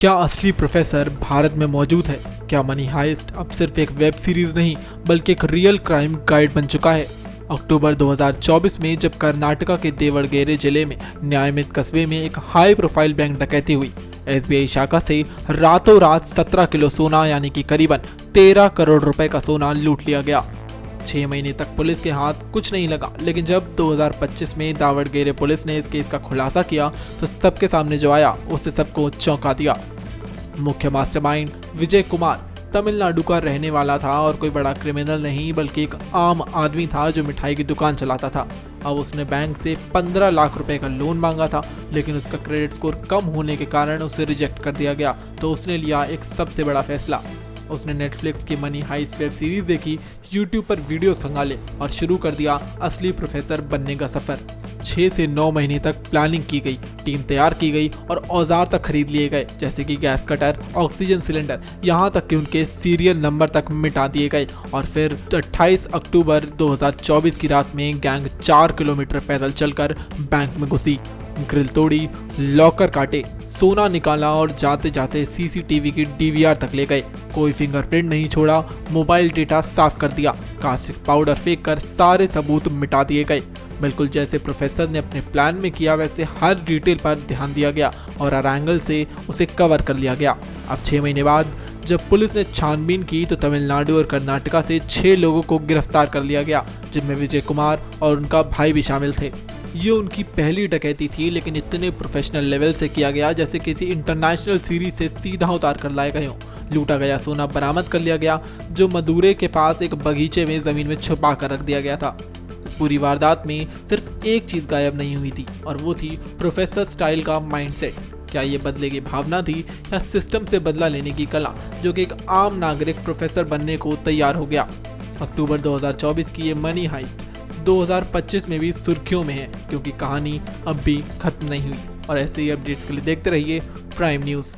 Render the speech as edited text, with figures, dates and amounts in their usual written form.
क्या असली प्रोफेसर भारत में मौजूद है? क्या मनी हाइस्ट अब सिर्फ एक वेब सीरीज नहीं बल्कि एक रियल क्राइम गाइड बन चुका है? अक्टूबर 2024 में जब कर्नाटका के देवरगेरे जिले में न्यायमित कस्बे में एक हाई प्रोफाइल बैंक डकैती हुई, एसबीआई शाखा से रातों रात 17 किलो सोना यानी कि करीबन 13 करोड़ रुपए का सोना लूट लिया गया। 6 महीने तक पुलिस के हाथ कुछ नहीं लगा, लेकिन जब 2025 में दावड़गेरे पुलिस ने इस केस का खुलासा किया तो सबके सामने जो आया उससे सबको चौंका दिया। मुख्य मास्टरमाइंड विजय कुमार तमिलनाडु का रहने वाला था और कोई बड़ा क्रिमिनल नहीं बल्कि एक आम आदमी था जो मिठाई की दुकान चलाता था। अब उसने बैंक से 15 लाख रुपए का लोन मांगा था, लेकिन उसका क्रेडिट स्कोर कम होने के कारण उसे रिजेक्ट कर दिया गया। तो उसने लिया एक सबसे बड़ा फैसला। उसने नेटफ्लिक्स की मनी हाइस्ट वेब सीरीज देखी, यूट्यूब पर वीडियोस खंगाले और शुरू कर दिया असली प्रोफेसर बनने का सफर। 6 से 9 महीने तक प्लानिंग की गई, टीम तैयार की गई और औजार तक खरीद लिए गए, जैसे कि गैस कटर, ऑक्सीजन सिलेंडर, यहाँ तक कि उनके सीरियल नंबर तक मिटा दिए गए। और फिर 28 अक्टूबर 2024 की रात में गैंग 4 किलोमीटर पैदल चलकर बैंक में घुसी, ग्रिल तोड़ी, लॉकर काटे, सोना निकाला और जाते जाते सीसीटीवी की डीवीआर तक ले गए। कोई फिंगरप्रिंट नहीं छोड़ा, मोबाइल डेटा साफ कर दिया, कास्टिक पाउडर फेंक कर सारे सबूत मिटा दिए गए। बिल्कुल जैसे प्रोफेसर ने अपने प्लान में किया वैसे हर डिटेल पर ध्यान दिया गया और हर एंगल से उसे कवर कर लिया गया। अब 6 महीने बाद जब पुलिस ने छानबीन की तो तमिलनाडु और कर्नाटका से 6 लोगों को गिरफ्तार कर लिया गया, जिनमें विजय कुमार और उनका भाई भी शामिल थे। ये उनकी पहली डकैती थी, लेकिन इतने प्रोफेशनल लेवल से किया गया जैसे किसी इंटरनेशनल सीरीज से सीधा उतार कर लाए गए हों। लूटा गया सोना बरामद कर लिया गया, जो मदुरै के पास एक बगीचे में जमीन में छुपा कर रख दिया गया था। इस पूरी वारदात में सिर्फ एक चीज गायब नहीं हुई थी और वो थी प्रोफेसर स्टाइल का माइंडसेट। क्या ये बदले की भावना थी या सिस्टम से बदला लेने की कला, जो कि एक आम नागरिक प्रोफेसर बनने को तैयार हो गया? अक्टूबर 2024 की ये मनी हाइस्ट 2025 में भी सुर्खियों में है, क्योंकि कहानी अब भी खत्म नहीं हुई। और ऐसे ही अपडेट्स के लिए देखते रहिए प्राइम न्यूज़।